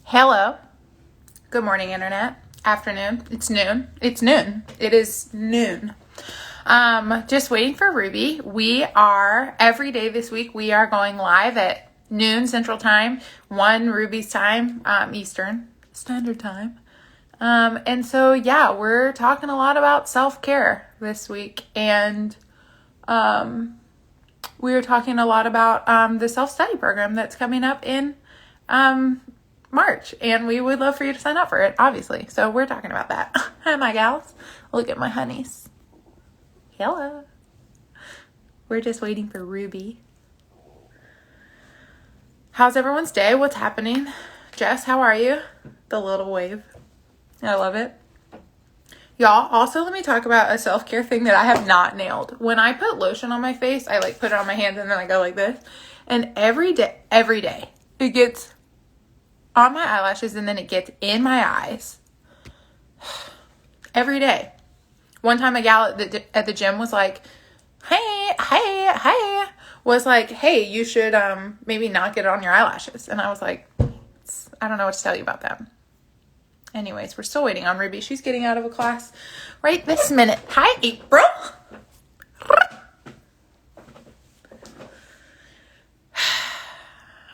Hello. Good morning, Internet. Afternoon. It's noon. It's noon. It is noon. Just waiting for Ruby. We are, every day this week, we are going live at noon Central Time, 1 Ruby's time, Eastern Standard Time. And so, yeah, we're talking a lot about self-care this week. And we're talking a lot about the self-study program that's coming up in March, and we would love for you to sign up for it, obviously. So we're talking about that. Hi, my gals. Look at my honeys. Hello. We're just waiting for Ruby. How's everyone's day? What's happening? Jess, how are you? The little wave. I love it. Y'all, also let me talk about a self-care thing that I have not nailed. When I put lotion on my face, I put it on my hands and then I go like this. And every day, it gets on my eyelashes and then it gets in my eyes. Every day. One time a gal at the gym was like, hey, was like, hey, you should maybe not get it on your eyelashes. And I was like, I don't know what to tell you about that. Anyways, we're still waiting on Ruby. She's getting out of a class right this minute. Hi, April.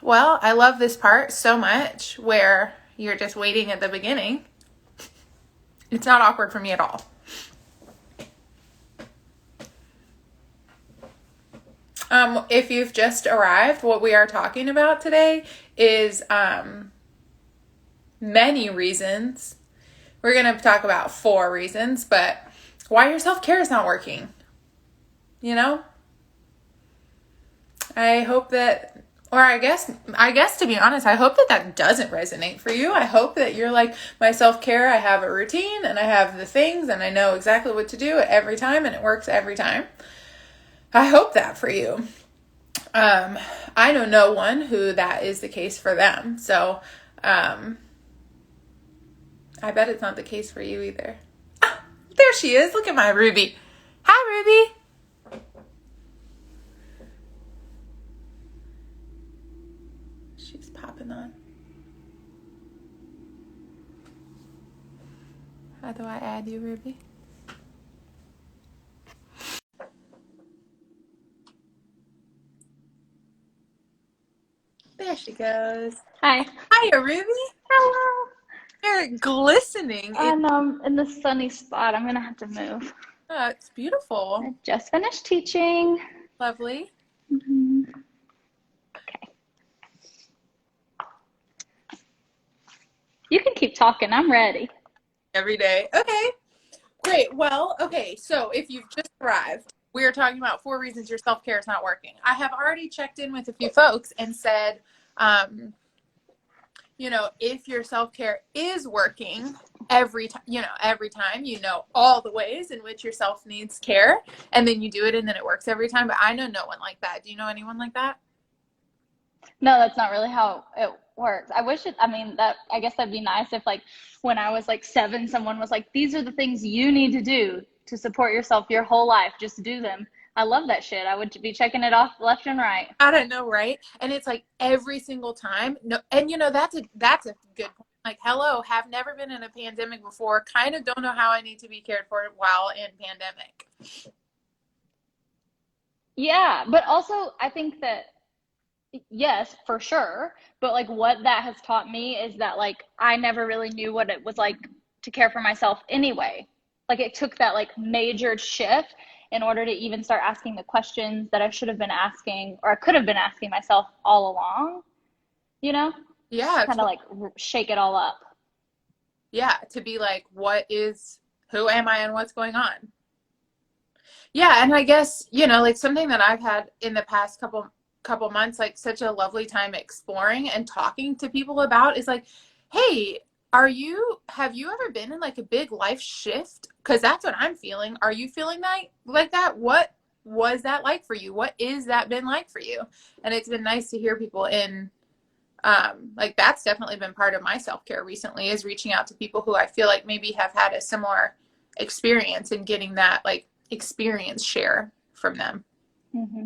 Well, I love this part so much where you're just waiting at the beginning. It's not awkward for me at all. If you've just arrived, what we are talking about today is many reasons. We're going to talk about 4 reasons, but why your self-care is not working. You know? I hope that, or I guess to be honest, I hope that doesn't resonate for you. I hope that you're like, my self-care, I have a routine and I have the things and I know exactly what to do every time and it works every time. I hope that for you. I know no one who that is the case for them. So, I bet it's not the case for you either. Ah, there she is. Look at my Ruby. Hi, Ruby. She's popping on. How do I add you, Ruby? There she goes. Hi. Hiya, Ruby. Hello. You're glistening. And in the sunny spot. I'm gonna have to move. It's beautiful. I just finished teaching. Lovely. Okay. You can keep talking. I'm ready. Every day. Okay. Great. Well, okay. So if you've just arrived, we are talking about 4 reasons your self-care is not working. I have already checked in with a few folks and said, if your self-care is working every time, all the ways in which yourself needs care, and then you do it and then it works every time. But I know no one like that. Do you know anyone like that? No, that's not really how it works. I guess that'd be nice if when I was 7, someone was like, these are the things you need to do to support yourself your whole life. Just do them. I love that shit. I would be checking it off left and right. I don't know, right? And it's like every single time. No, and that's a good point. Like, hello, have never been in a pandemic before. Kind of don't know how I need to be cared for while in pandemic. Yeah, but also I think that yes, for sure. But what that has taught me is that I never really knew what it was like to care for myself anyway. It took that major shift in order to even start asking the questions that I should have been asking or I could have been asking myself all along, you know? Yeah. Kind of shake it all up. Yeah, to be like, who am I and what's going on? Yeah, and I guess, something that I've had in the past couple months, such a lovely time exploring and talking to people about is hey, have you ever been in a big life shift? Because that's what I'm feeling. Are you feeling that? What was that like for you? What is that been like for you? And it's been nice to hear people in that's definitely been part of my self-care recently, is reaching out to people who I feel like maybe have had a similar experience and getting that experience share from them. Mm-hmm.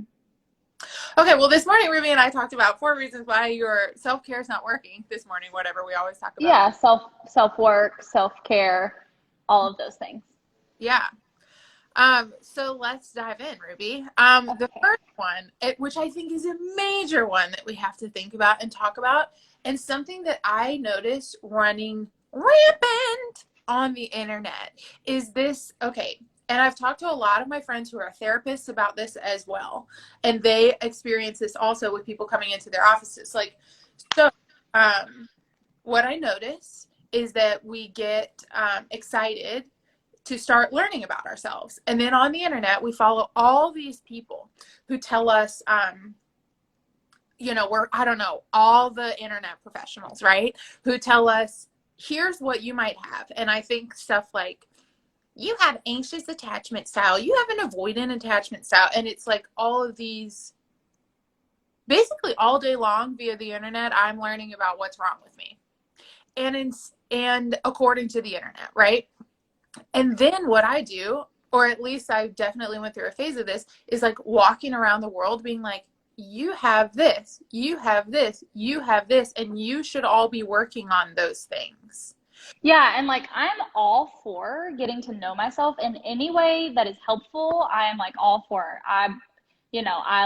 Okay, well, this morning Ruby and I talked about 4 reasons why your self-care is not working this morning, whatever we always talk about. Yeah, self work, self care, all of those things. Yeah. So let's dive in, Ruby. The Okay. first one, which I think is a major one that we have to think about and talk about, and something that I noticed running rampant on the internet is this. Okay, and I've talked to a lot of my friends who are therapists about this as well, and they experience this also with people coming into their offices. So, um, what I notice is that we get excited to start learning about ourselves. And then on the internet, we follow all these people who tell us, I don't know, all the internet professionals, right? Who tell us, here's what you might have. And I think stuff like, you have anxious attachment style, you have an avoidant attachment style. And it's like all of these, basically all day long via the internet, I'm learning about what's wrong with me. And according to the internet, right? And then what I do, or at least I definitely went through a phase of this, is like walking around the world being like, you have this, you have this, you have this, and you should all be working on those things. Yeah, and like I'm all for getting to know myself in any way that is helpful. I am like all for. I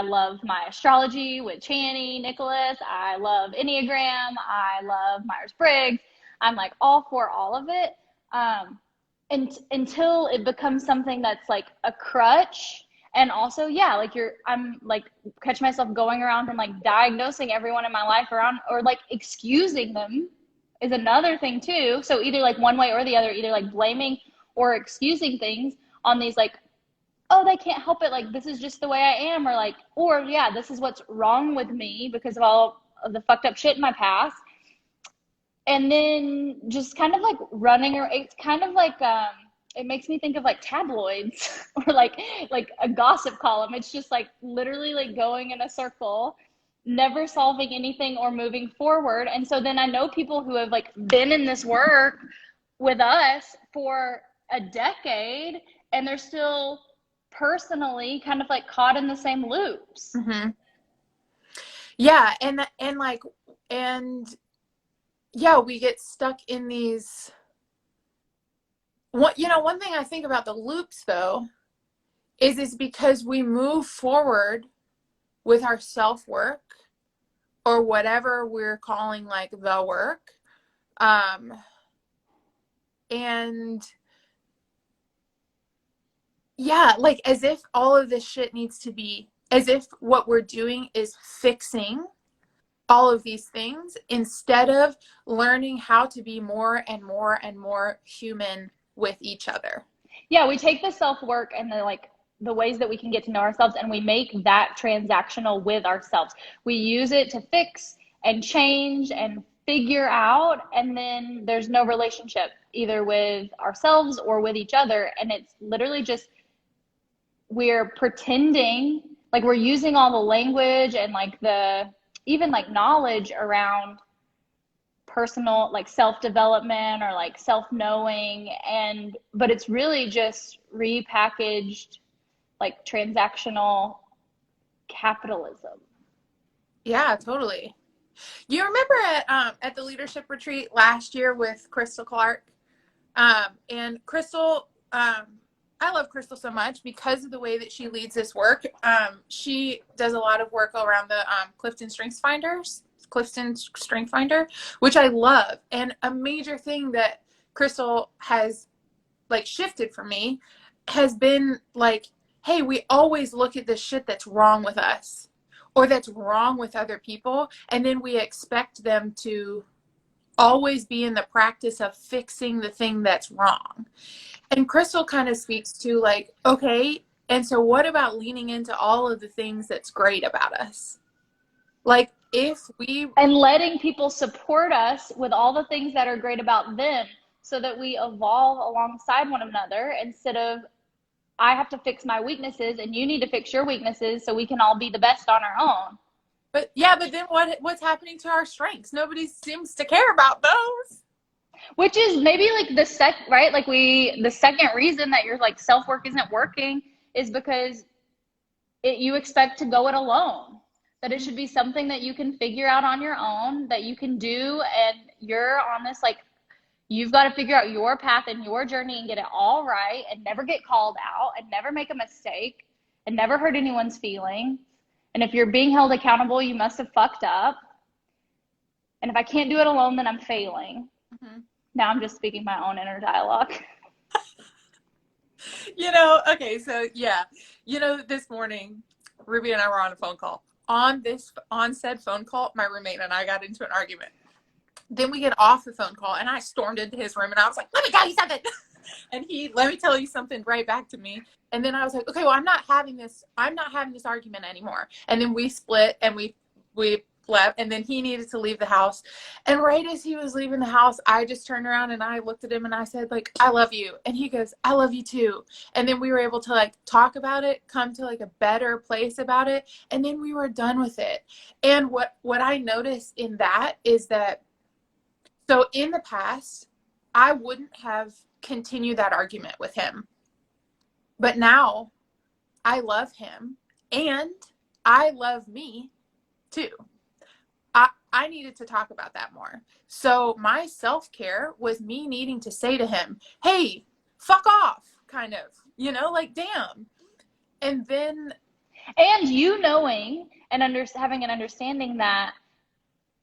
love my astrology with Channy, Nicholas. I love Enneagram. I love Myers-Briggs. I'm like all for all of it. And until it becomes something that's like a crutch. And also, yeah, like I'm like catch myself going around and like diagnosing everyone in my life around or like excusing them is another thing too. So either like one way or the other, either like blaming or excusing things on these like, oh, they can't help it, like this is just the way I am, or like, or yeah, this is what's wrong with me because of all of the fucked up shit in my past. And then just kind of like running or it's kind of like it makes me think of like tabloids or like a gossip column. It's just like literally like going in a circle, never solving anything or moving forward. And so then I know people who have like been in this work with us for a decade and they're still personally kind of like caught in the same loops. Mm-hmm. Yeah, and like and yeah, we get stuck in these. One thing I think about the loops though is because we move forward with our self work or whatever we're calling like the work. Um, and yeah, like as if all of this shit needs to be, as if what we're doing is fixing all of these things instead of learning how to be more and more and more human with each other. Yeah, we take the self work and the ways that we can get to know ourselves and we make that transactional with ourselves. We use it to fix and change and figure out, and then there's no relationship either with ourselves or with each other. And it's literally just we're pretending like we're using all the language and like the even like knowledge around personal like self-development or like self-knowing, and but it's really just repackaged like transactional capitalism. Yeah, totally. You remember at the leadership retreat last year with Crystal Clark? And Crystal, I love Crystal so much because of the way that she leads this work. She does a lot of work around the Clifton Strength Finder, which I love. And a major thing that Crystal has like shifted for me has been like, hey, we always look at the shit that's wrong with us or that's wrong with other people, and then we expect them to always be in the practice of fixing the thing that's wrong. And Crystal kind of speaks to like, okay, and so what about leaning into all of the things that's great about us? Like if we, And letting people support us with all the things that are great about them so that we evolve alongside one another instead of I have to fix my weaknesses and you need to fix your weaknesses so we can all be the best on our own. but yeah, but then what's happening to our strengths? Nobody seems to care about those. Which is maybe like right, like the second reason that your like self-work isn't working is because you expect to go it alone, that it should be something that you can figure out on your own, that you can do, and you're on this, like, you've got to figure out your path and your journey and get it all right and never get called out and never make a mistake and never hurt anyone's feelings. And if you're being held accountable, you must have fucked up. And if I can't do it alone, then I'm failing. Mm-hmm. Now I'm just speaking my own inner dialogue. Okay, so yeah, this morning, Ruby and I were on a phone call. On said phone call, my roommate and I got into an argument. Then we get off the phone call, and I stormed into his room, and I was like, "Let me tell you something," and let me tell you something right back to me. And then I was like, "Okay, well, I'm not having this argument anymore." And then we split, and we left, and then he needed to leave the house. And right as he was leaving the house, I just turned around and I looked at him and I said, like, "I love you." And he goes, "I love you too." And then we were able to, like, talk about it, come to, like, a better place about it, and then we were done with it. And what I noticed in that is that, so in the past, I wouldn't have continued that argument with him. But now I love him and I love me too. I needed to talk about that more. So my self-care was me needing to say to him, "Hey, fuck off," kind of, like, damn. And then, And you knowing and having an understanding that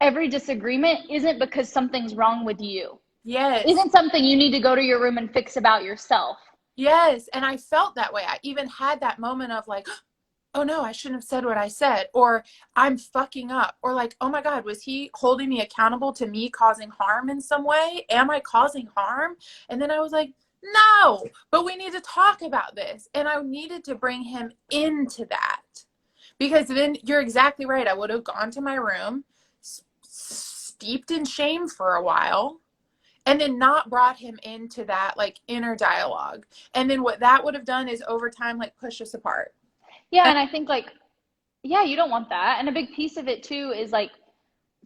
every disagreement isn't because something's wrong with you. yes, Isn't something you need to go to your room and fix about yourself. yes. And I felt that way. I even had that moment of like, "Oh no, I shouldn't have said what I said," or "I'm fucking up," or like, "Oh my God, was he holding me accountable to me causing harm in some way? Am I causing harm?" And then I was like, "No, but we need to talk about this." And I needed to bring him into that, because then you're exactly right. I would have gone to my room, steeped in shame for a while, and then not brought him into that, like, inner dialogue. And then what that would have done is over time, like, push us apart. Yeah, and I think, like, yeah, you don't want that. And a big piece of it too is, like,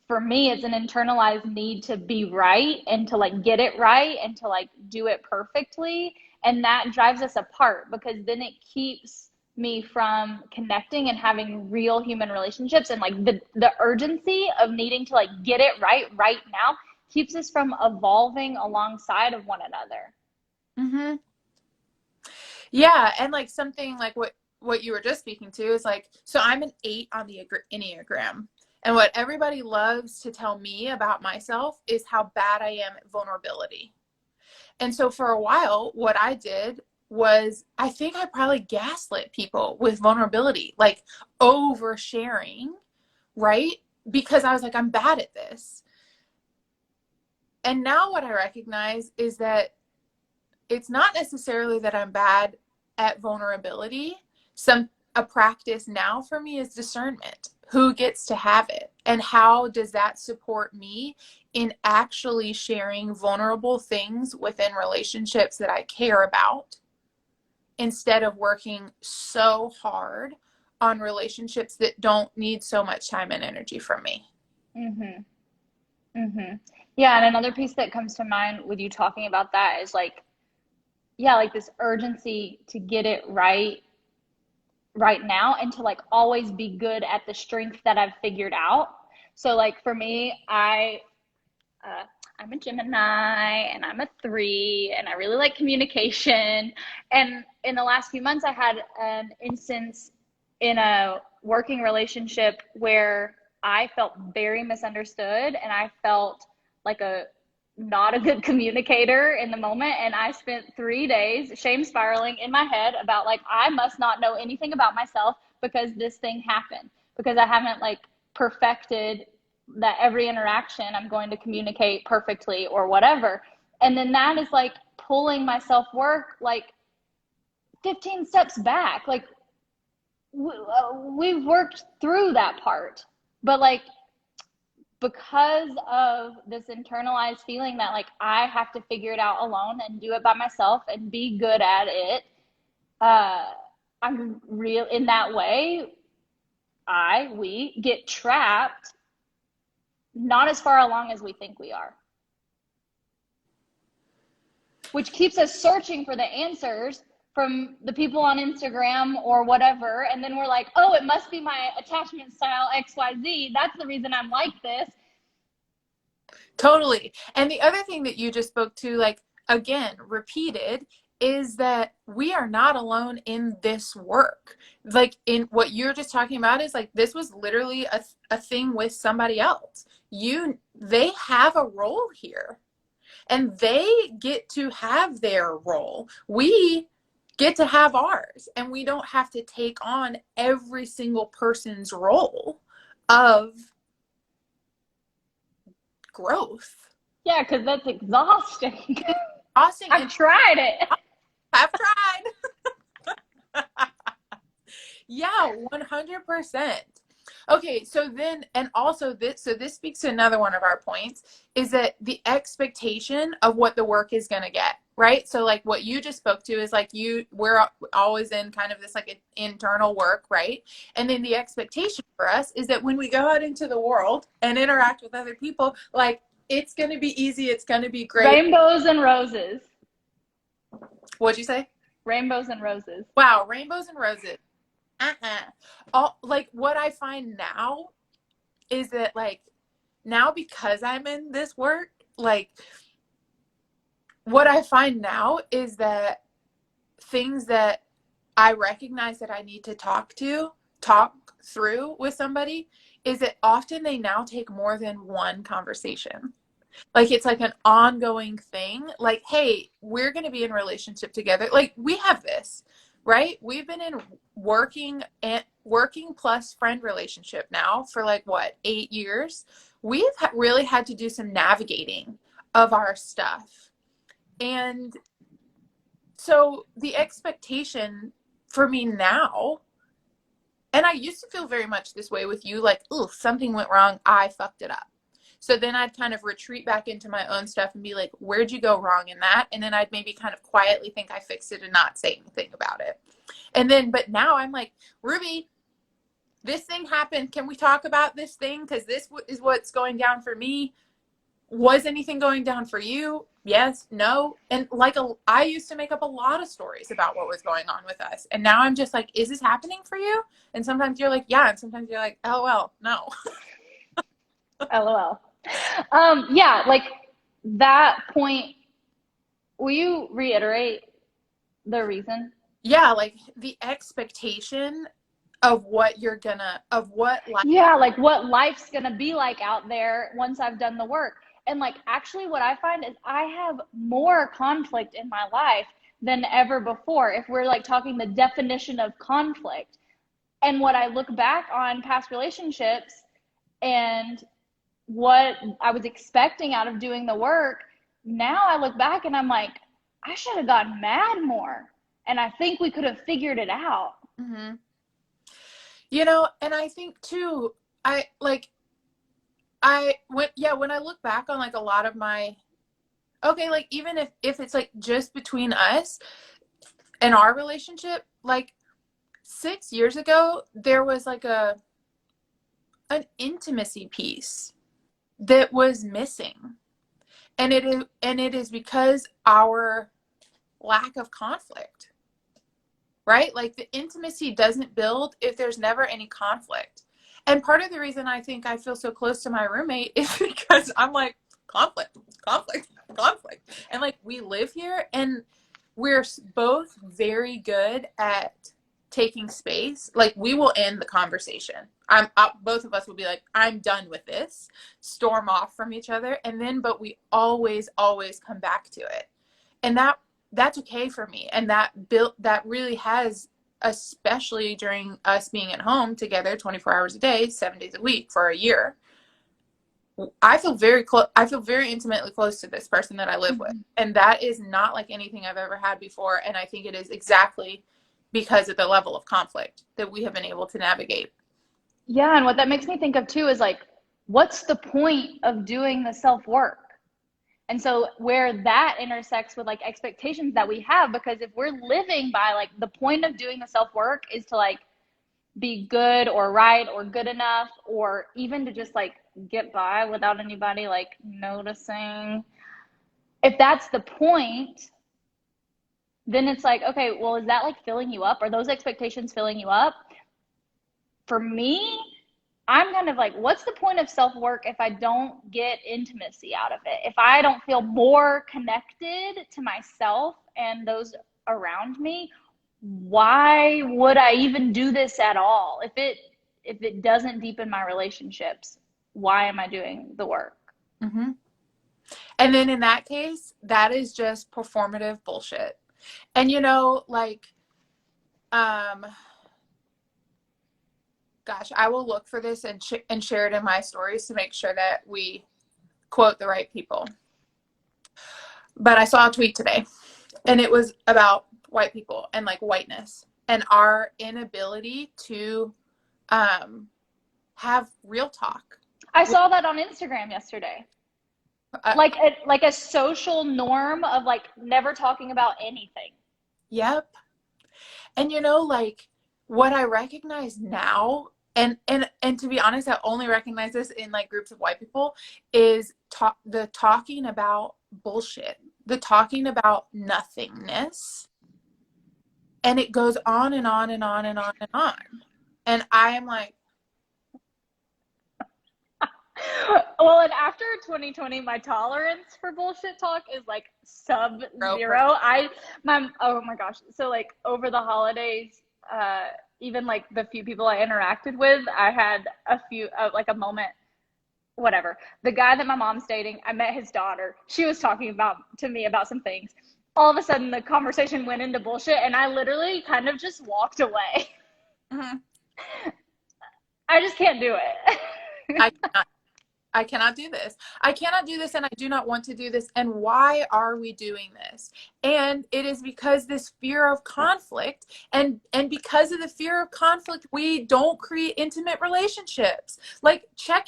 for me, it's an internalized need to be right and to, like, get it right and to, like, do it perfectly. And that drives us apart because then it keeps me from connecting and having real human relationships. And, like, the urgency of needing to, like, get it right now keeps us from evolving alongside of one another. Mm-hmm. Yeah, and like something like what you were just speaking to is like, so I'm an 8 on the Enneagram. And what everybody loves to tell me about myself is how bad I am at vulnerability. And so for a while, what I did was, I think I probably gaslit people with vulnerability, like oversharing, right? Because I was like, I'm bad at this. And now what I recognize is that it's not necessarily that I'm bad at vulnerability. A practice now for me is discernment. Who gets to have it? And how does that support me in actually sharing vulnerable things within relationships that I care about, instead of working so hard on relationships that don't need so much time and energy from me? Mhm. Mhm. Yeah, and another piece that comes to mind with you talking about that is, like, yeah, like, this urgency to get it right now and to, like, always be good at the strength that I've figured out. So, like, for me, uh, I'm a Gemini and I'm a 3 and I really like communication. And in the last few months, I had an instance in a working relationship where I felt very misunderstood and I felt like a not a good communicator in the moment. And I spent 3 days shame spiraling in my head about, like, I must not know anything about myself because this thing happened, because I haven't, like, perfected that every interaction I'm going to communicate perfectly or whatever. And then that is, like, pulling my self-work, like, 15 steps back. Like, we've worked through that part, but, like, because of this internalized feeling that, like, I have to figure it out alone and do it by myself and be good at it, uh I'm real in that way. We get trapped not as far along as we think we are, which keeps us searching for the answers from the people on Instagram or whatever, and then we're like, oh, it must be my attachment style XYZ. That's the reason I'm like this. Totally. And the other thing that you just spoke to, like, again, repeated, is that we are not alone in this work. Like, in what you're just talking about is like, this was literally a thing with somebody else. They have a role here and they get to have their role. We get to have ours, and we don't have to take on every single person's role of growth. Yeah, because that's exhausting. Austin, I've and tried it. I've tried. Yeah, 100%. Okay, so then, and also this speaks to another one of our points, is that the expectation of what the work is going to get, right? So like what you just spoke to is like we're always in kind of this like internal work, right? And then the expectation for us is that when we go out into the world and interact with other people, like it's going to be easy, it's going to be great. Rainbows and roses. What'd you say? Rainbows and roses. Wow, rainbows and roses. All like what I find now is that like now because I'm in this work, like what I find now is that things that I recognize that I need to talk through with somebody is that often they now take more than one conversation. Like it's like an ongoing thing. Like, hey, we're going to be in a relationship together. Like we have this, right? We've been in working plus friend relationship now for like what, 8 years. We've really had to do some navigating of our stuff. And so the expectation for me now, and I used to feel very much this way with you, like, oh, something went wrong. I fucked it up. So then I'd kind of retreat back into my own stuff and be like, where'd you go wrong in that? And then I'd maybe kind of quietly think I fixed it and not say anything about it. And then, but now I'm like, Ruby, this thing happened. Can we talk about this thing? Because this is what's going down for me. Was anything going down for you? Yes, no. And like I used to make up a lot of stories about what was going on with us. And now I'm just like, is this happening for you? And sometimes you're like, yeah. And sometimes you're like, LOL, no. LOL. Yeah, like that point, will you reiterate the reason? Yeah, like the expectation of what you're gonna, of what life. Yeah, like what life's gonna be like out there once I've done the work. And like actually what I find is I have more conflict in my life than ever before, if we're like talking the definition of conflict. And what I look back on past relationships and what I was expecting out of doing the work, now I look back and I'm like, I should have gotten mad more. And I think we could have figured it out. Mm-hmm. You know, and I think too, I like, when I look back on like a lot of my, okay, like even if it's like just between us and our relationship, like 6 years ago, there was like an intimacy piece that was missing. And it is because our lack of conflict, right? Like the intimacy doesn't build if there's never any conflict. And part of the reason I think I feel so close to my roommate is because I'm like, conflict, conflict, conflict. And like we live here and we're both very good at taking space. Like we will end the conversation. Both of us will be like, I'm done with this, storm off from each other. And then, but we always, always come back to it. And that's okay for me. And that really has, especially during us being at home together 24 hours a day, 7 days a week for a year. I feel very close. I feel very intimately close to this person that I live with. And that is not like anything I've ever had before. And I think it is exactly because of the level of conflict that we have been able to navigate. Yeah, and what that makes me think of too is like, what's the point of doing the self work? And so where that intersects with like expectations that we have, because if we're living by like the point of doing the self work is to like be good or right or good enough, or even to just like get by without anybody like noticing. If that's the point, then it's like, okay, well, is that like filling you up? Are those expectations filling you up? For me, I'm kind of like, what's the point of self work if I don't get intimacy out of it? If I don't feel more connected to myself and those around me, why would I even do this at all? If it doesn't deepen my relationships, why am I doing the work? Mm-hmm. And then in that case, that is just performative bullshit. And like, um, gosh, I will look for this and share it in my stories to make sure that we quote the right people. But I saw a tweet today, and it was about white people and like whiteness and our inability to have real talk. I saw that on Instagram yesterday. Uh, Like a social norm of like never talking about anything. yep. And like what I recognize now, and to be honest, I only recognize this in like groups of white people, is the talking about bullshit, the talking about nothingness, and it goes on and on and on and on and on. And I am like, Well, and after 2020, my tolerance for bullshit talk is like sub 0%. zero. Oh my gosh. So like over the holidays, even like the few people I interacted with, I had like a moment, whatever. The guy that my mom's dating, I met his daughter. She was talking about to me about some things. All of a sudden the conversation went into bullshit and I literally kind of just walked away. Mm-hmm. I just can't do it. I cannot I cannot do this. I cannot do this, and I do not want to do this. And why are we doing this? And it is because this fear of conflict, and because of the fear of conflict, we don't create intimate relationships. Like check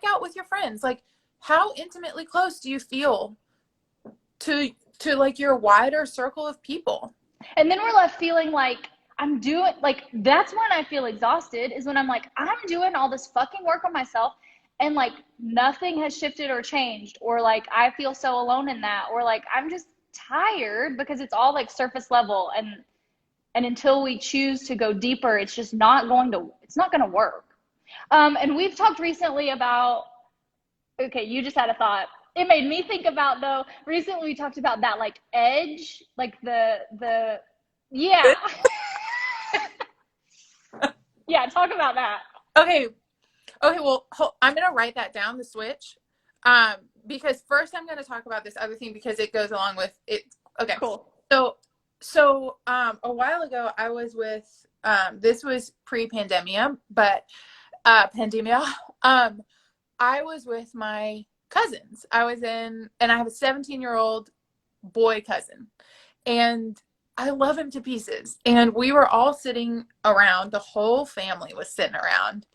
out with your friends. Like how intimately close do you feel to like your wider circle of people? And then we're left feeling like I'm doing, like, that's when I feel exhausted, is when I'm like, I'm doing all this fucking work on myself and like nothing has shifted or changed. Or like I feel so alone in that. Or like I'm just tired because it's all like surface level. And until we choose to go deeper, it's not going to work. And we've talked recently about, okay, you just had a thought. It made me think about though, recently we talked about that like edge, like yeah. Yeah, talk about that. Okay. Okay, well, I'm going to write that down, the switch. Because first I'm going to talk about this other thing because it goes along with it. Okay. Cool. So a while ago I was with this was pre-pandemia, but pandemia. I was with my cousins. And I have a 17-year-old boy cousin. And I love him to pieces. And we were all sitting around, the whole family was sitting around.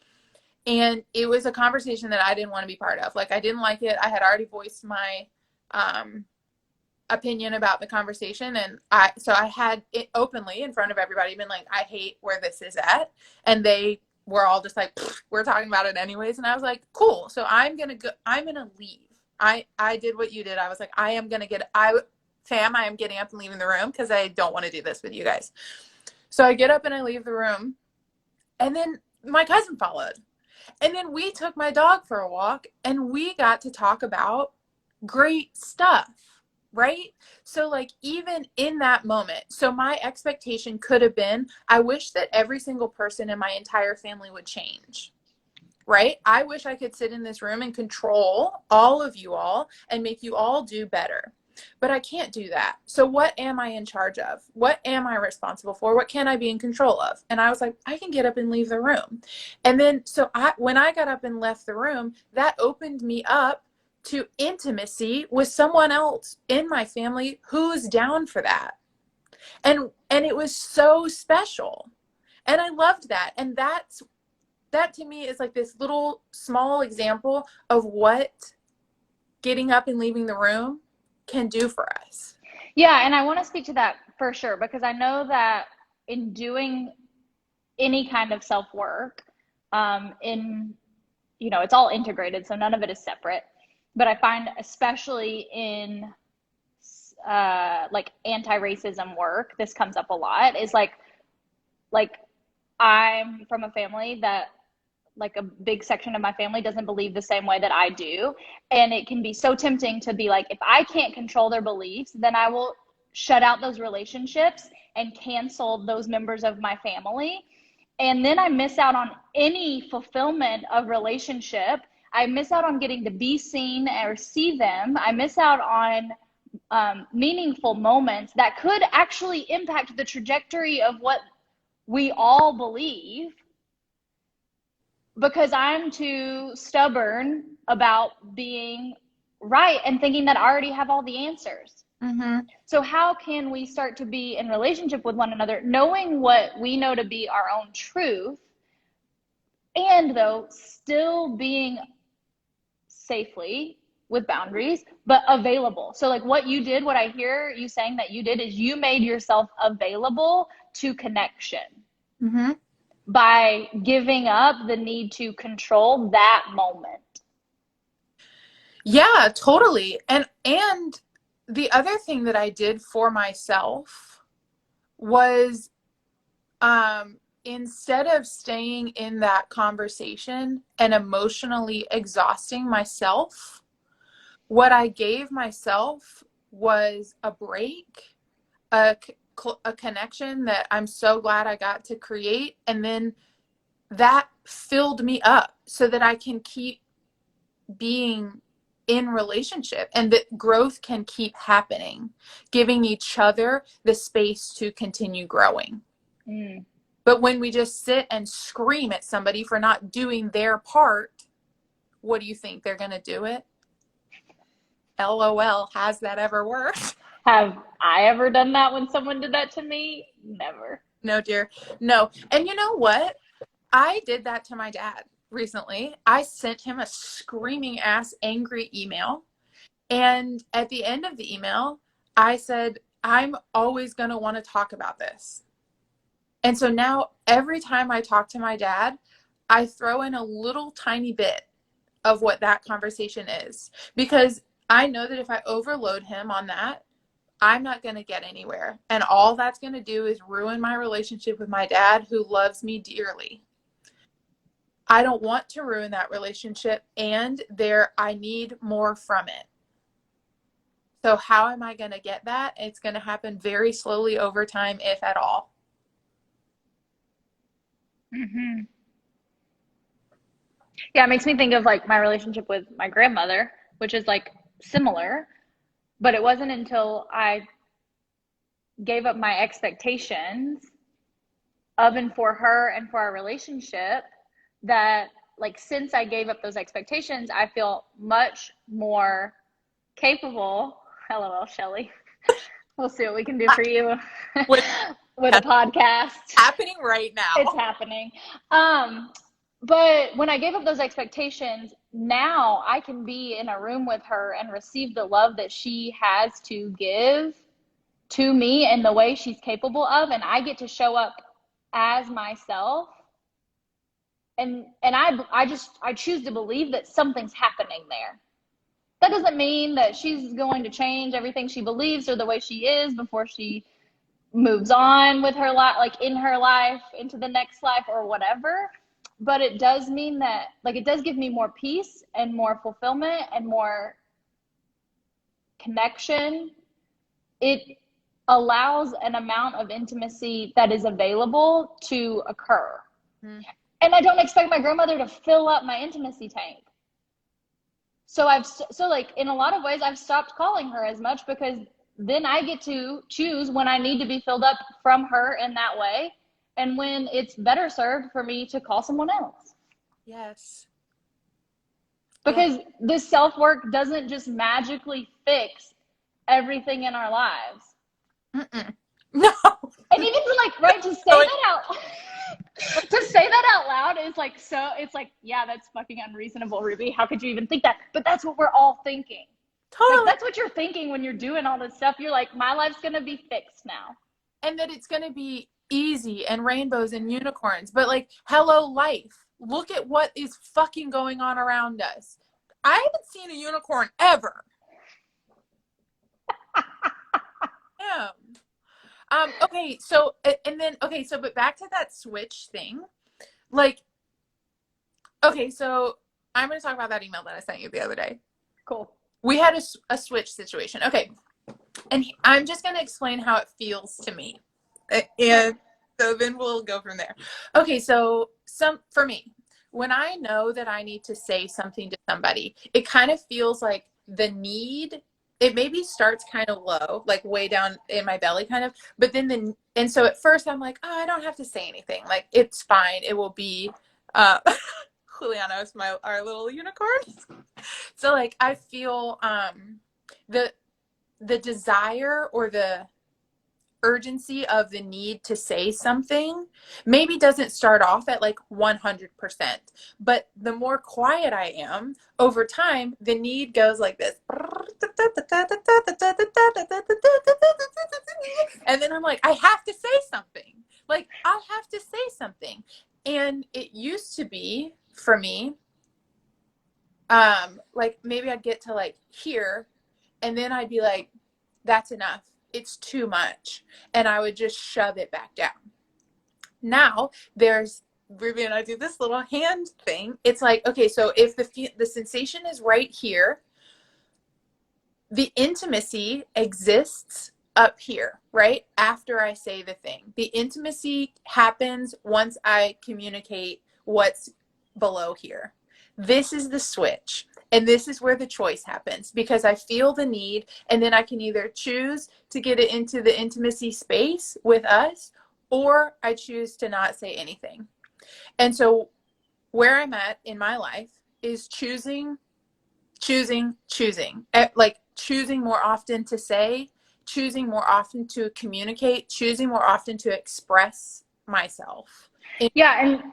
And it was a conversation that I didn't want to be part of. Like, I didn't like it. I had already voiced my opinion about the conversation. And so I had it openly in front of everybody been like, I hate where this is at. And they were all just like, we're talking about it anyways. And I was like, cool. So I'm going to leave. I did what you did. I was like, I am getting up and leaving the room because I don't want to do this with you guys. So I get up and I leave the room. And then my cousin followed. And then we took my dog for a walk and we got to talk about great stuff, right? So like even in that moment, so my expectation could have been, I wish that every single person in my entire family would change, right? I wish I could sit in this room and control all of you all and make you all do better. But I can't do that. So what am I in charge of? What am I responsible for? What can I be in control of? And I was like, I can get up and leave the room. And then when I got up and left the room, that opened me up to intimacy with someone else in my family who's down for that. And it was so special. And I loved that. And that to me is like this little small example of what getting up and leaving the room can do for us. Yeah, and I want to speak to that for sure because I know that in doing any kind of self work, it's all integrated, so none of it is separate. But I find, especially in like anti-racism work, this comes up a lot, is like I'm from a family that, like, a big section of my family doesn't believe the same way that I do. And it can be so tempting to be like, if I can't control their beliefs, then I will shut out those relationships and cancel those members of my family. And then I miss out on any fulfillment of relationship. I miss out on getting to be seen or see them. I miss out on meaningful moments that could actually impact the trajectory of what we all believe, because I'm too stubborn about being right and thinking that I already have all the answers. Mm-hmm. So how can we start to be in relationship with one another, knowing what we know to be our own truth, and though still being safely with boundaries, but available? So like what you did, what I hear you saying that you did, is you made yourself available to connection. Mm-hmm. By giving up the need to control that moment. Yeah, totally. And the other thing that I did for myself was instead of staying in that conversation and emotionally exhausting myself, what I gave myself was a break, a, a connection that I'm so glad I got to create. And then that filled me up so that I can keep being in relationship and that growth can keep happening, giving each other the space to continue growing. Mm. But when we just sit and scream at somebody for not doing their part, what do you think? They're going to do it? LOL, has that ever worked? Have I ever done that when someone did that to me? Never. No, dear. No. And you know what? I did that to my dad recently. I sent him a screaming ass angry email. And at the end of the email, I said, I'm always going to want to talk about this. And so now every time I talk to my dad, I throw in a little tiny bit of what that conversation is, because I know that if I overload him on that, I'm not going to get anywhere. And all that's going to do is ruin my relationship with my dad, who loves me dearly. I don't want to ruin that relationship, and I need more from it. So how am I going to get that? It's going to happen very slowly over time, if at all. Mm-hmm. Yeah, it makes me think of like my relationship with my grandmother, which is like similar, but it wasn't until I gave up my expectations of and for her and for our relationship that, like, since I gave up those expectations, I feel much more capable. LOL, Shelly. We'll see what we can do for you What's with a podcast. happening right It's now? happening. But when I gave up those expectations, now I can be in a room with her and receive the love that she has to give to me in the way she's capable of, and I get to show up as myself. And I choose to believe that something's happening there. That doesn't mean that she's going to change everything she believes or the way she is before she moves on with her life, like in her life, into the next life or whatever. But it does mean that, like, it does give me more peace and more fulfillment and more connection. It allows an amount of intimacy that is available to occur. Mm-hmm. And I don't expect my grandmother to fill up my intimacy tank. So like in a lot of ways I've stopped calling her as much, because then I get to choose when I need to be filled up from her in that way, and when it's better served for me to call someone else. Yes. Because this self-work doesn't just magically fix everything in our lives. Mm-mm. No. And even to, like, right, to say that out to say that out loud is like, so it's like, yeah, that's fucking unreasonable, Ruby. How could you even think that? But that's what we're all thinking. Like, Totally. that's what you're thinking when you're doing all this stuff. You're like, my life's gonna be fixed now. And that it's going to be easy and rainbows and unicorns. But like, hello, life. Look at what is fucking going on around us. I haven't seen a unicorn ever. Okay, so and then okay, so but back to that switch thing. Like, okay, so I'm going to talk about that email that I sent you the other day. Cool. We had a switch situation. Okay, and I'm just going to explain how it feels to me, and so then we'll go from there. Okay, so for me, when I know that I need to say something to somebody, it kind of feels like the need. It maybe starts kind of low, like way down in my belly, kind of. But then and so at first I'm like, oh, I don't have to say anything. Like it's fine. It will be. Uh, Juliana is our little unicorn. So like I feel the the desire or the urgency of the need to say something maybe doesn't start off at like 100%, but the more quiet I am over time, the need goes like this. And then I'm like, I have to say something. Like, I have to say something. And it used to be for me, like maybe I'd get to like here, and then I'd be like, that's enough. It's too much. And I would just shove it back down. Now there's Ruby and I do this little hand thing. It's like, okay, so if the sensation is right here, the intimacy exists up here, right? After I say the thing. The intimacy happens once I communicate what's below here. This is the switch. And this is where the choice happens because I feel the need, and then I can either choose to get it into the intimacy space with us, or I choose to not say anything. And so where I'm at in my life is choosing, like choosing more often to say, choosing more often to communicate, choosing more often to express myself. Yeah, and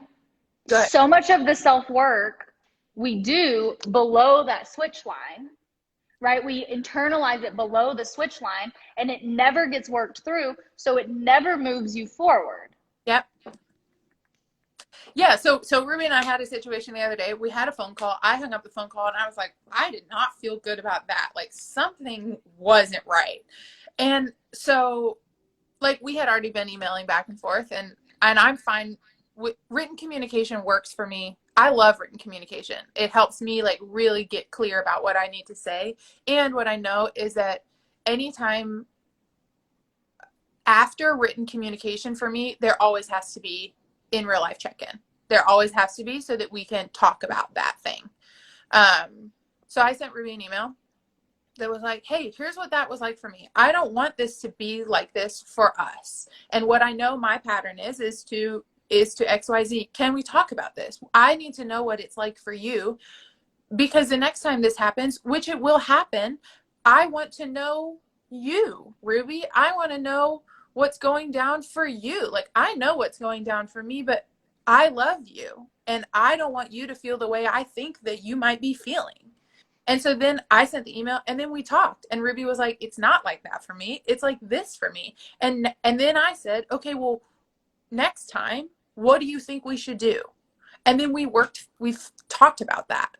Go ahead. so much of the self work we do below that switch line, right? We internalize it below the switch line and it never gets worked through. So it never moves you forward. Yep. Yeah, so Ruby and I had a situation the other day. We had a phone call. I hung up the phone call and I was like, I did not feel good about that. Like something wasn't right. And so like we had already been emailing back and forth, and I'm fine with written communication. Works for me. I love written communication. It helps me like really get clear about what I need to say. And what I know is that anytime after written communication for me, there always has to be in real life check-in. There always has to be so that we can talk about that thing. So I sent Ruby an email that was like, hey, here's what that was like for me. I don't want this to be like this for us. And what I know my pattern is to XYZ. Can we talk about this? I need to know what it's like for you, because the next time this happens, which it will happen, I want to know you, Ruby. I want to know what's going down for you. Like I know what's going down for me, but I love you and I don't want you to feel the way I think that you might be feeling. And so then I sent the email and then we talked, and Ruby was like, it's not like that for me. It's like this for me. And then I said, okay, well, next time, what do you think we should do? And then we've talked about that.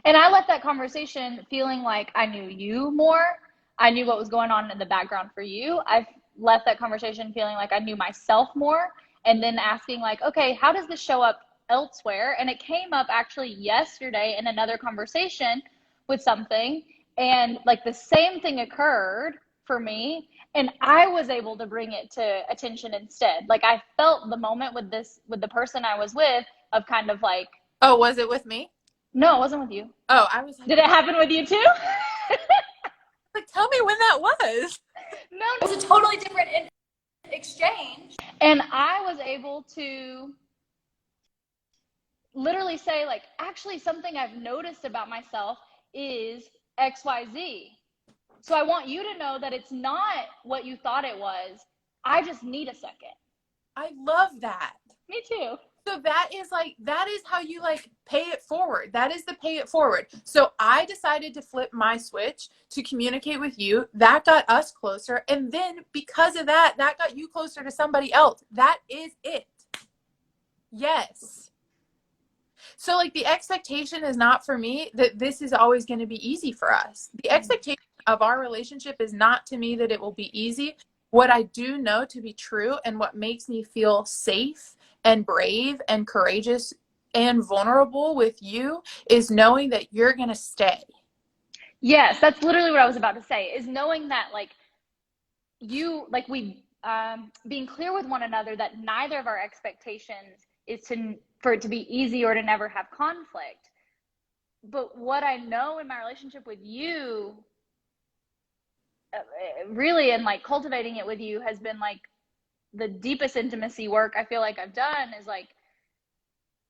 And I left that conversation feeling like I knew you more. I knew what was going on in the background for you. I left that conversation feeling like I knew myself more. And then asking, like, okay, how does this show up elsewhere? And it came up actually yesterday in another conversation with something. And like the same thing occurred for me. And I was able to bring it to attention instead. Like I felt the moment with the person I was with of kind of like, Oh, was it with me? no, it wasn't with you. Oh, I was like, Did it happen with you too? like, tell me when that was. No, It was a totally different exchange. and I was able to literally say, like, actually, something I've noticed about myself is XYZ. So I want you to know that it's not what you thought it was. I just need a second. I love that. Me too. So that is how you like pay it forward. That is the pay it forward. So I decided to flip my switch to communicate with you. That got us closer. And then because of that, that got you closer to somebody else. That is it. Yes. So like the expectation is not for me that this is always going to be easy for us. The expectation of our relationship is not to me that it will be easy. what I do know to be true and what makes me feel safe and brave and courageous and vulnerable with you is knowing that you're going to stay. Yes, that's literally what I was about to say, is knowing that like you like we being clear with one another that neither of our expectations is to for it to be easy or to never have conflict. But what I know in my relationship with you, really, and like cultivating it with you has been like the deepest intimacy work I feel like I've done is like,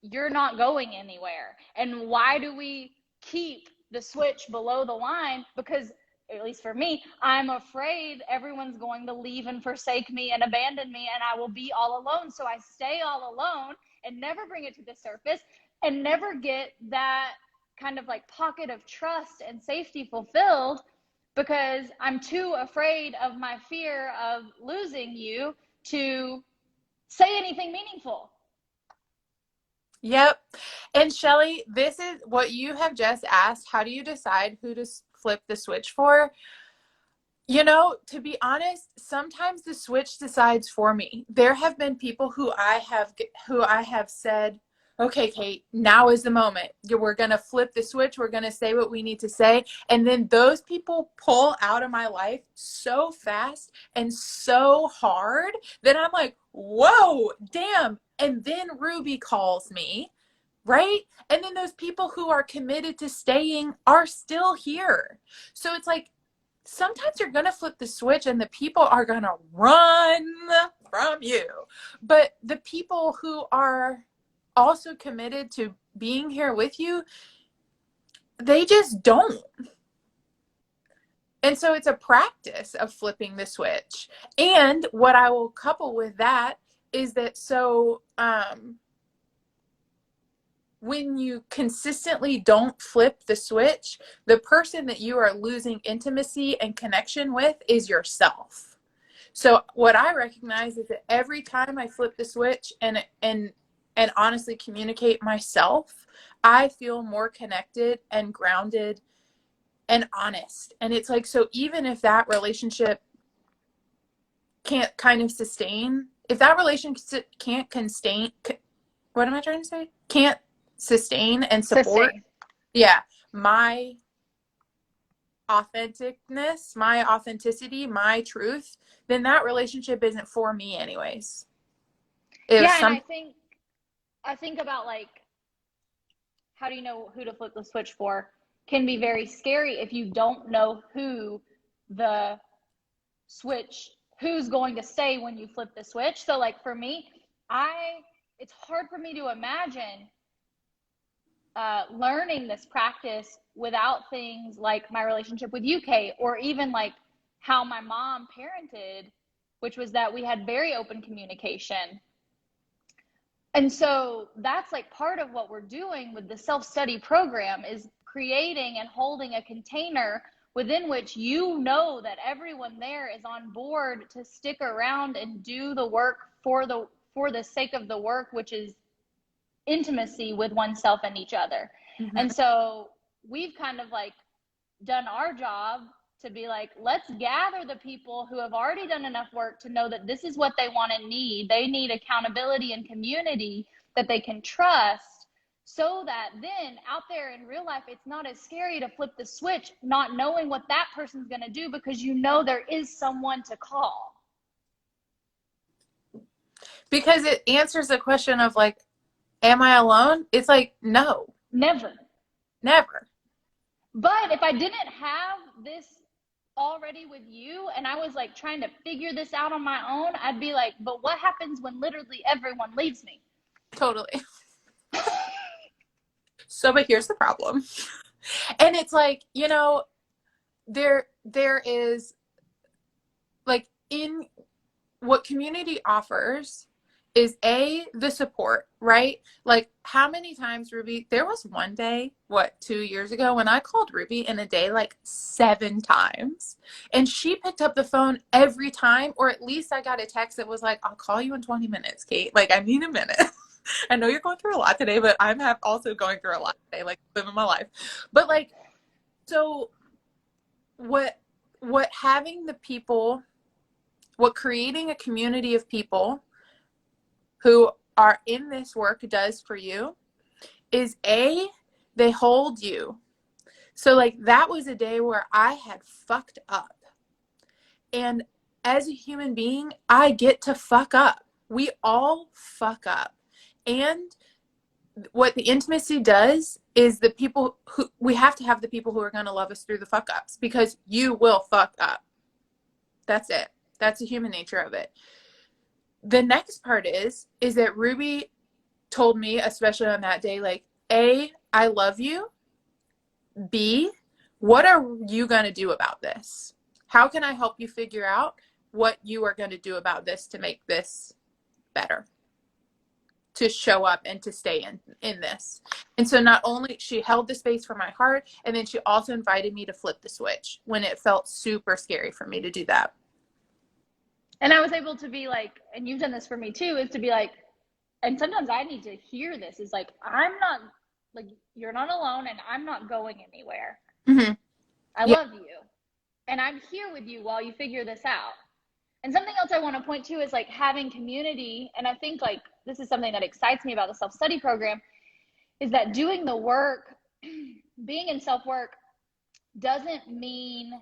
you're not going anywhere. And why do we keep the switch below the line? Because, at least for me, I'm afraid everyone's going to leave and forsake me and abandon me, and I will be all alone. So I stay all alone and never bring it to the surface and never get that kind of like pocket of trust and safety fulfilled because I'm too afraid of my fear of losing you to say anything meaningful. Yep. And Shelly, this is what you have just asked. How do you decide who to flip the switch for? You know, to be honest, sometimes the switch decides for me. There have been people who I have said, "Okay, Kate, now is the moment. We're going to flip the switch. We're going to say what we need to say." And then those people pull out of my life so fast and so hard that I'm like, "Whoa, damn." And then Ruby calls me, right? And then those people who are committed to staying are still here. So it's like sometimes you're going to flip the switch and the people are going to run from you. But the people who are also committed to being here with you, they just don't. And so it's a practice of flipping the switch. And what I will couple with that is that when you consistently don't flip the switch, the person that you are losing intimacy and connection with is yourself. So what I recognize is that every time I flip the switch and honestly communicate myself, I feel more connected and grounded and honest. And it's like, so even if that relationship can't kind of sustain, if that relationship can't sustain, what am I trying to say? Can't sustain and support, Sustain. yeah, my authenticness, my authenticity, my truth, then that relationship isn't for me anyways. It was Yeah, and some I think about like how do you know who to flip the switch for can be very scary if you don't know who the switch who's going to stay when you flip the switch. So like for me, I it's hard for me to imagine learning this practice without things like my relationship with UK or even like how my mom parented, which was that we had very open communication. And so that's like part of what we're doing with the self-study program is creating and holding a container within which you know that everyone there is on board to stick around and do the work for the sake of the work, which is intimacy with oneself and each other. Mhm. And so we've kind of like done our job to be like, let's gather the people who have already done enough work to know that this is what they want and need. They need accountability and community that they can trust so that then out there in real life, it's not as scary to flip the switch, not knowing what that person's going to do because you know there is someone to call. Because it answers the question of like, am I alone? It's like, no, Never. never. But if I didn't have this already with you and I was like trying to figure this out on my own, I'd be like, but what happens when literally everyone leaves me? Totally. So, but here's the problem. And it's like, there is like in what community offers is the support, right? Like how many times, Ruby, there was one day, 2 years ago, when I called Ruby in a day like 7 times, and she picked up the phone every time, or at least I got a text that was like, "I'll call you in 20 minutes, Kate. Like I need a minute." I know you're going through a lot today, but I'm also going through a lot today, like living my life. But like, so what having the people what creating a community of people who are in this work does for you is they hold you. So like that was a day where I had fucked up. And as a human being, I get to fuck up. We all fuck up. And what the intimacy does is the people who we have to have the people who are going to love us through the fuck ups, because you will fuck up. That's it. That's the human nature of it. The next part is that Ruby told me, especially on that day, like, A, I love you. B, what are you going to do about this? How can I help you figure out what you are going to do about this to make this better, to show up and to stay in this? And so not only she held the space for my heart, and then she also invited me to flip the switch when it felt super scary for me to do that. And I was able to be like, and you've done this for me too, is to be like, and sometimes I need to hear this, is like, I'm not, like, you're not alone and I'm not going anywhere. Mm-hmm. I love you. And I'm here with you while you figure this out. And something else I want to point to is like having community. And I think like this is something that excites me about the self-study program, is that doing the work, being in self-work doesn't mean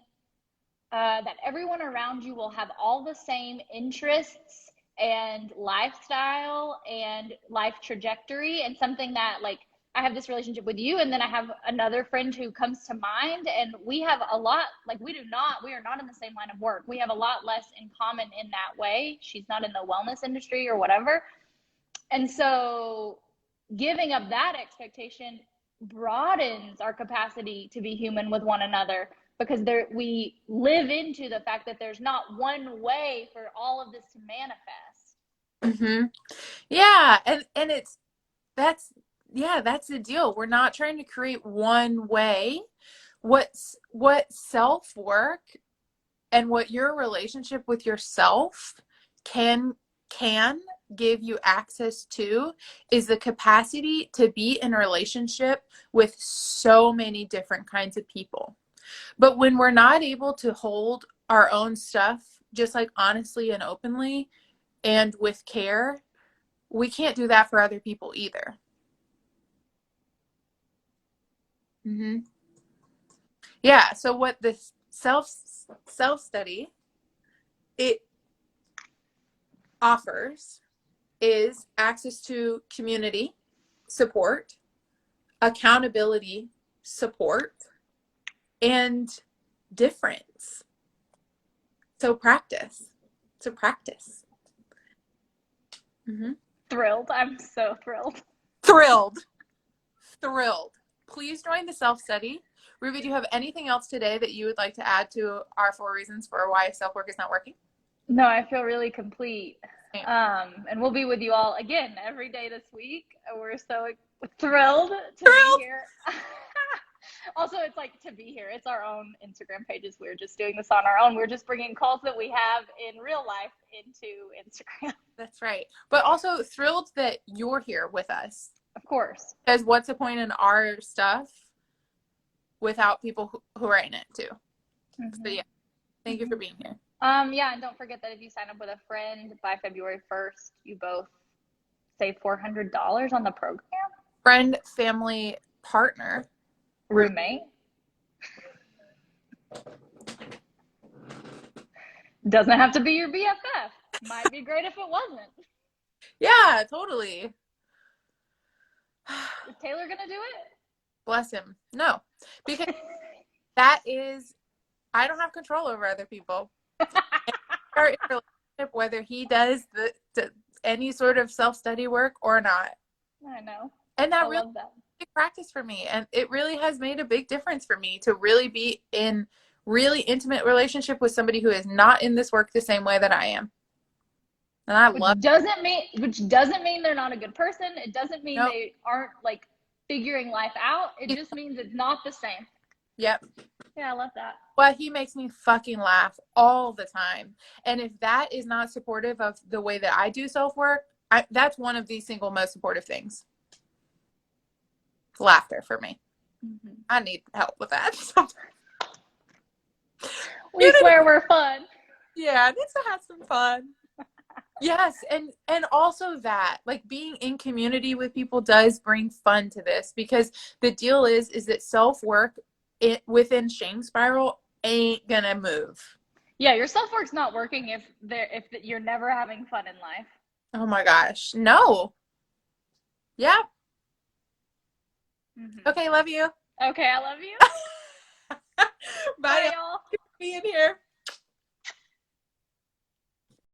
that everyone around you will have all the same interests and lifestyle and life trajectory. And something that like I have this relationship with you, and then I have another friend who comes to mind, and we have a lot, like we are not in the same line of work. We have a lot less in common in that way. She's not in the wellness industry or whatever. And so giving up that expectation broadens our capacity to be human with one another, because we live into the fact that there's not one way for all of this to manifest. Mm-hmm. Yeah, and that's the deal. We're not trying to create one way. What self-work and what your relationship with yourself can give you access to is the capacity to be in a relationship with so many different kinds of people. But when we're not able to hold our own stuff just like honestly and openly and with care, we can't do that for other people either. Mm-hmm. Yeah. So what the self-study it offers is access to community support, accountability support, and difference. So practice. So practice. Mm-hmm. Thrilled. I'm so thrilled. Thrilled. Please join the self-study. Ruby, do you have anything else today that you would like to add to our 4 reasons for why self-work is not working? No, I feel really complete. And we'll be with you all again every day this week. We're so thrilled to be here. Also, it's like to be here. It's our own Instagram pages. We're just doing this on our own. We're just bringing calls that we have in real life into Instagram. That's right. But also thrilled that you're here with us. Of course. Because what's the point in our stuff without people who are in it too? Mm-hmm. So yeah, thank you for being here. Yeah, and don't forget that if you sign up with a friend by February 1st, you both save $400 on the program. Friend, family, partner, roommate. Doesn't have to be your BFF. Might be great if it wasn't. Yeah, totally. Is Taylor gonna do it? Bless him. No, because that is, I don't have control over other people. Whether he does the any sort of self-study work or not. I know. And that really is big practice for me. And it really has made a big difference for me to really be in really intimate relationship with somebody who is not in this work the same way that I am. And I love it. Which doesn't mean they're not a good person. It doesn't mean they aren't like figuring life out. It just means it's not the same. Yep. Yeah, I love that. Well, he makes me fucking laugh all the time. And if that is not supportive of the way that I do self-work, that's one of the single most supportive things. Laughter for me. Mm-hmm. I need help with that. We swear we're fun. Yeah, needs to have some fun. Yes, and also that like being in community with people does bring fun to this because the deal is that self-work within shame spiral ain't gonna move. Yeah, your self work's not working if you're never having fun in life. Oh my gosh. No. Yeah. Hmm. Okay, love you. Okay, I love you. Bye, Bye, y'all. y'all. Being here.